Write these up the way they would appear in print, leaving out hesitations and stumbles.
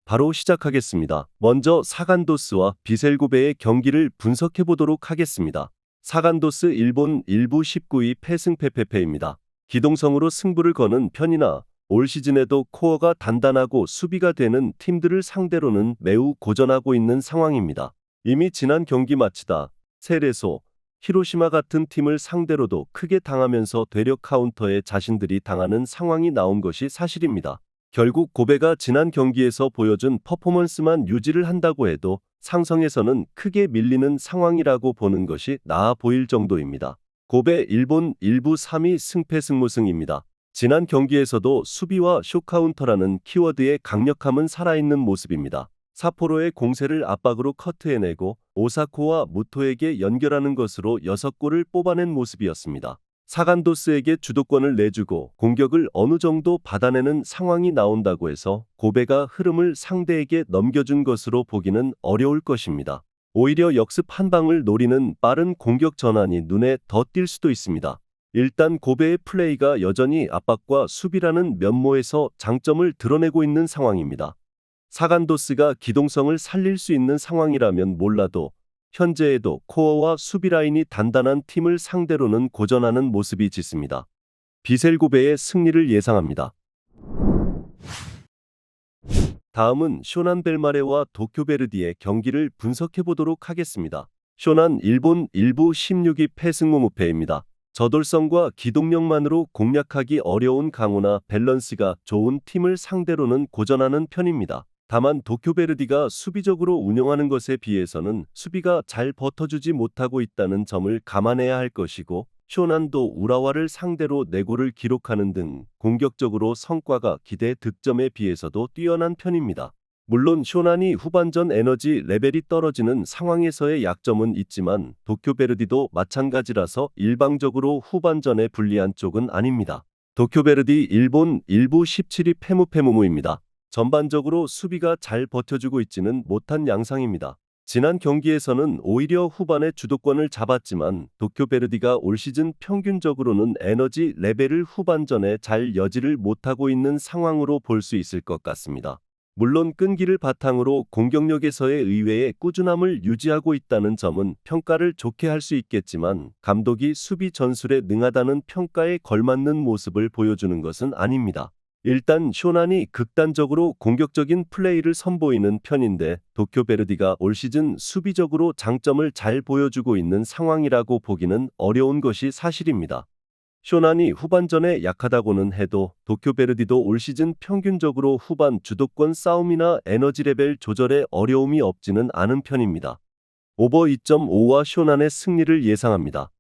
바로 시작하겠습니다. 먼저 사간도스와 비셀고베의 경기를 분석해 보도록 하겠습니다. 사간도스 일본 1부 19위 패승패패패입니다. 기동성으로 승부를 거는 편이나 올 시즌에도 코어가 단단하고 수비가 되는 팀들을 상대로는 매우 고전하고 있는 상황입니다. 이미 지난 경기 마치다 세레소, 히로시마 같은 팀을 상대로도 크게 당하면서 되력 카운터에 자신들이 당하는 상황이 나온 것이 사실입니다. 결국 고베가 지난 경기에서 보여준 퍼포먼스만 유지를 한다고 해도 상성에서는 크게 밀리는 상황이라고 보는 것이 나아 보일 정도입니다. 고베 일본 1부 3위 승패승무승입니다. 지난 경기에서도 수비와 쇼카운터라는 키워드의 강력함은 살아있는 모습입니다. 사포로의 공세를 압박으로 커트해내고 오사코와 무토에게 연결하는 것으로 6골을 뽑아낸 모습이었습니다. 사간도스에게 주도권을 내주고 공격을 어느 정도 받아내는 상황이 나온다고 해서 고베가 흐름을 상대에게 넘겨준 것으로 보기는 어려울 것입니다. 오히려 역습 한 방을 노리는 빠른 공격 전환이 눈에 더 띌 수도 있습니다. 일단 고베의 플레이가 여전히 압박과 수비라는 면모에서 장점을 드러내고 있는 상황입니다. 사간도스가 기동성을 살릴 수 있는 상황이라면 몰라도 현재에도 코어와 수비 라인이 단단한 팀을 상대로는 고전하는 모습이 짙습니다. 비셀고베의 승리를 예상합니다. 다음은 쇼난 벨마레와 도쿄베르디의 경기를 분석해 보도록 하겠습니다. 쇼난 일본 1부 16위 패승무무패입니다. 저돌성과 기동력만으로 공략하기 어려운 강호나 밸런스가 좋은 팀을 상대로는 고전하는 편입니다. 다만 도쿄베르디가 수비적으로 운영하는 것에 비해서는 수비가 잘 버텨주지 못하고 있다는 점을 감안해야 할 것이고, 쇼난도 우라와를 상대로 4골을 기록하는 등 공격적으로 성과가 기대 득점에 비해서도 뛰어난 편입니다. 물론 쇼난이 후반전 에너지 레벨이 떨어지는 상황에서의 약점은 있지만 도쿄베르디도 마찬가지라서 일방적으로 후반전에 불리한 쪽은 아닙니다. 도쿄베르디 일본 1부 17위 패무패무무입니다. 전반적으로 수비가 잘 버텨주고 있지는 못한 양상입니다. 지난 경기에서는 오히려 후반에 주도권을 잡았지만 도쿄베르디가 올 시즌 평균적으로는 에너지 레벨을 후반전에 잘 여지를 못하고 있는 상황으로 볼 수 있을 것 같습니다. 물론 끈기를 바탕으로 공격력에서의 의외의 꾸준함을 유지하고 있다는 점은 평가를 좋게 할 수 있겠지만 감독이 수비 전술에 능하다는 평가에 걸맞는 모습을 보여주는 것은 아닙니다. 일단 쇼난이 극단적으로 공격적인 플레이를 선보이는 편인데 도쿄베르디가 올 시즌 수비적으로 장점을 잘 보여주고 있는 상황이라고 보기는 어려운 것이 사실입니다. 쇼난이 후반전에 약하다고는 해도 도쿄베르디도 올 시즌 평균적으로 후반 주도권 싸움이나 에너지 레벨 조절에 어려움이 없지는 않은 편입니다. 오버 2.5와 쇼난의 승리를 예상합니다.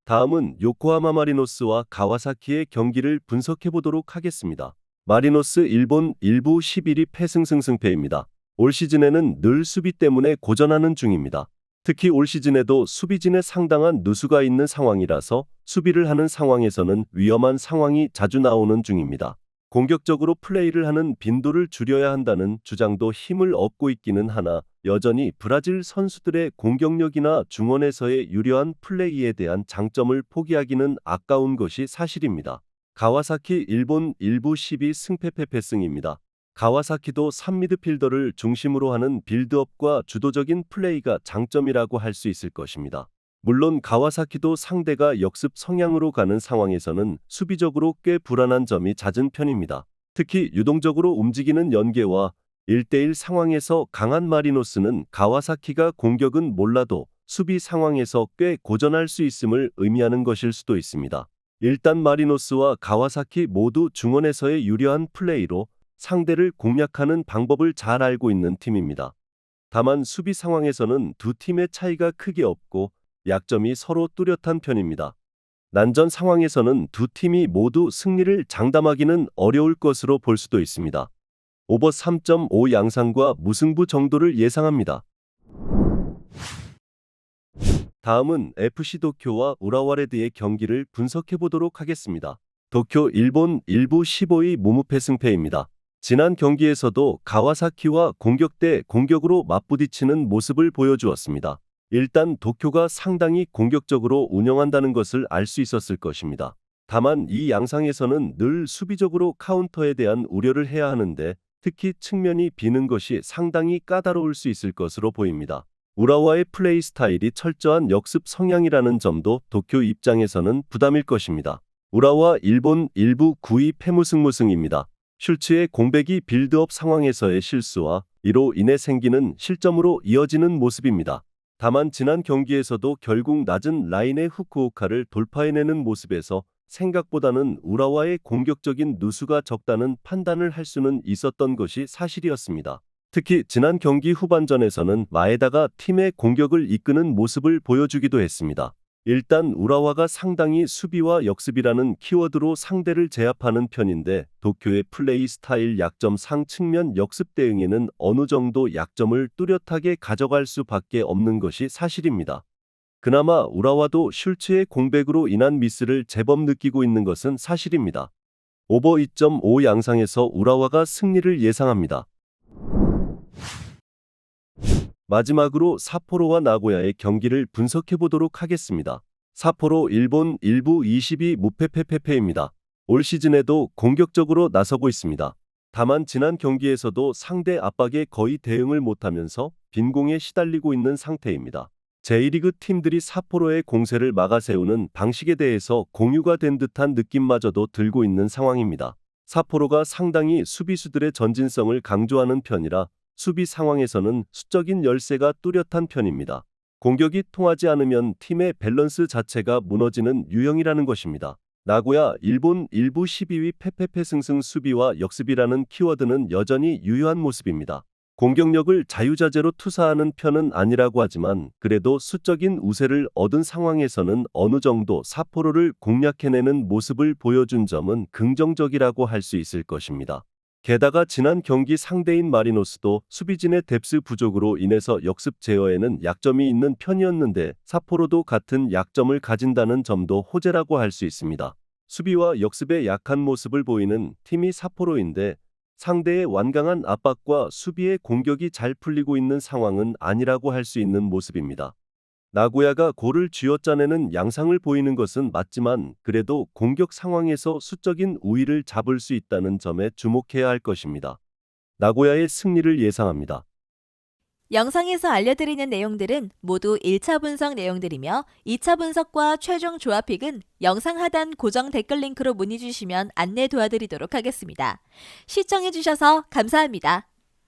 다음은 요코하마 마리노스와 가와사키의 경기를 분석해 보도록 하겠습니다. 마리노스 일본 1부 11위 패승승승패입니다. 올 시즌에는 늘 수비 때문에 고전하는 중입니다. 특히 올 시즌에도 수비진에 상당한 누수가 있는 상황이라서 수비를 하는 상황에서는 위험한 상황이 자주 나오는 중입니다. 공격적으로 플레이를 하는 빈도를 줄여야 한다는 주장도 힘을 얻고 있기는 하나 여전히 브라질 선수들의 공격력이나 중원에서의 유려한 플레이에 대한 장점을 포기하기는 아까운 것이 사실입니다. 가와사키 일본 1부 12 승패패패승입니다. 가와사키도 3미드필더를 중심으로 하는 빌드업과 주도적인 플레이가 장점이라고 할 수 있을 것입니다. 물론 가와사키도 상대가 역습 성향으로 가는 상황에서는 수비적으로 꽤 불안한 점이 잦은 편입니다. 특히 유동적으로 움직이는 연계와 1대1 상황에서 강한 마리노스는 가와사키가 공격은 몰라도 수비 상황에서 꽤 고전할 수 있음을 의미하는 것일 수도 있습니다. 일단 마리노스와 가와사키 모두 중원에서의 유려한 플레이로 상대를 공략하는 방법을 잘 알고 있는 팀입니다. 다만 수비 상황에서는 두 팀의 차이가 크게 없고 약점이 서로 뚜렷한 편입니다. 난전 상황에서는 두 팀이 모두 승리를 장담하기는 어려울 것으로 볼 수도 있습니다. 오버 3.5 양상과 무승부 정도를 예상합니다. 다음은 FC 도쿄와 우라와레드의 경기를 분석해 보도록 하겠습니다. 도쿄 일본 1부 15위 무무패승패입니다. 지난 경기에서도 가와사키와 공격 대 공격으로 맞부딪히는 모습을 보여주었습니다. 일단 도쿄가 상당히 공격적으로 운영한다는 것을 알 수 있었을 것입니다. 다만 이 양상에서는 늘 수비적으로 카운터에 대한 우려를 해야 하는데 특히 측면이 비는 것이 상당히 까다로울 수 있을 것으로 보입니다. 우라와의 플레이 스타일이 철저한 역습 성향이라는 점도 도쿄 입장에서는 부담일 것입니다. 우라와 일본 일부 9위 패무승무승입니다. 슐츠의 공백이 빌드업 상황에서의 실수와 이로 인해 생기는 실점으로 이어지는 모습입니다. 다만 지난 경기에서도 결국 낮은 라인의 후쿠오카를 돌파해내는 모습에서 생각보다는 우라와의 공격적인 누수가 적다는 판단을 할 수는 있었던 것이 사실이었습니다. 특히 지난 경기 후반전에서는 마에다가 팀의 공격을 이끄는 모습을 보여주기도 했습니다. 일단 우라와가 상당히 수비와 역습이라는 키워드로 상대를 제압하는 편인데 도쿄의 플레이 스타일 약점상 측면 역습 대응에는 어느 정도 약점을 뚜렷하게 가져갈 수밖에 없는 것이 사실입니다. 그나마 우라와도 슐츠의 공백으로 인한 미스를 제법 느끼고 있는 것은 사실입니다. 오버 2.5 양상에서 우라와가 승리를 예상합니다. 마지막으로 삿포로와 나고야의 경기를 분석해 보도록 하겠습니다. 삿포로 일본 1부 22 무패패패패입니다. 올 시즌에도 공격적으로 나서고 있습니다. 다만 지난 경기에서도 상대 압박에 거의 대응을 못하면서 빈공에 시달리고 있는 상태입니다. 제1리그 팀들이 삿포로의 공세를 막아세우는 방식에 대해서 공유가 된 듯한 느낌마저도 들고 있는 상황입니다. 삿포로가 상당히 수비수들의 전진성을 강조하는 편이라 수비 상황에서는 수적인 열세가 뚜렷한 편입니다. 공격이 통하지 않으면 팀의 밸런스 자체가 무너지는 유형이라는 것입니다. 나고야 일본 1부 12위 패패패승승 수비와 역습이라는 키워드는 여전히 유효한 모습입니다. 공격력을 자유자재로 투사하는 편은 아니라고 하지만 그래도 수적인 우세를 얻은 상황에서는 어느 정도 삿포로를 공략해내는 모습을 보여준 점은 긍정적이라고 할 수 있을 것입니다. 게다가 지난 경기 상대인 마리노스도 수비진의 뎁스 부족으로 인해서 역습 제어에는 약점이 있는 편이었는데 삿포로도 같은 약점을 가진다는 점도 호재라고 할 수 있습니다. 수비와 역습에 약한 모습을 보이는 팀이 삿포로인데 상대의 완강한 압박과 수비의 공격이 잘 풀리고 있는 상황은 아니라고 할 수 있는 모습입니다. 나고야가 골을 쥐어짜내는 양상을 보이는 것은 맞지만 그래도 공격 상황에서 수적인 우위를 잡을 수 있다는 점에 주목해야 할 것입니다. 나고야의 승리를 예상합니다. 영상에서 알려드리는 내용들은 모두 1차 분석 내용들이며 2차 분석과 최종 조합픽은 영상 하단 고정 댓글 링크로 문의 주시면 안내 도와드리도록 하겠습니다. 시청해주셔서 감사합니다.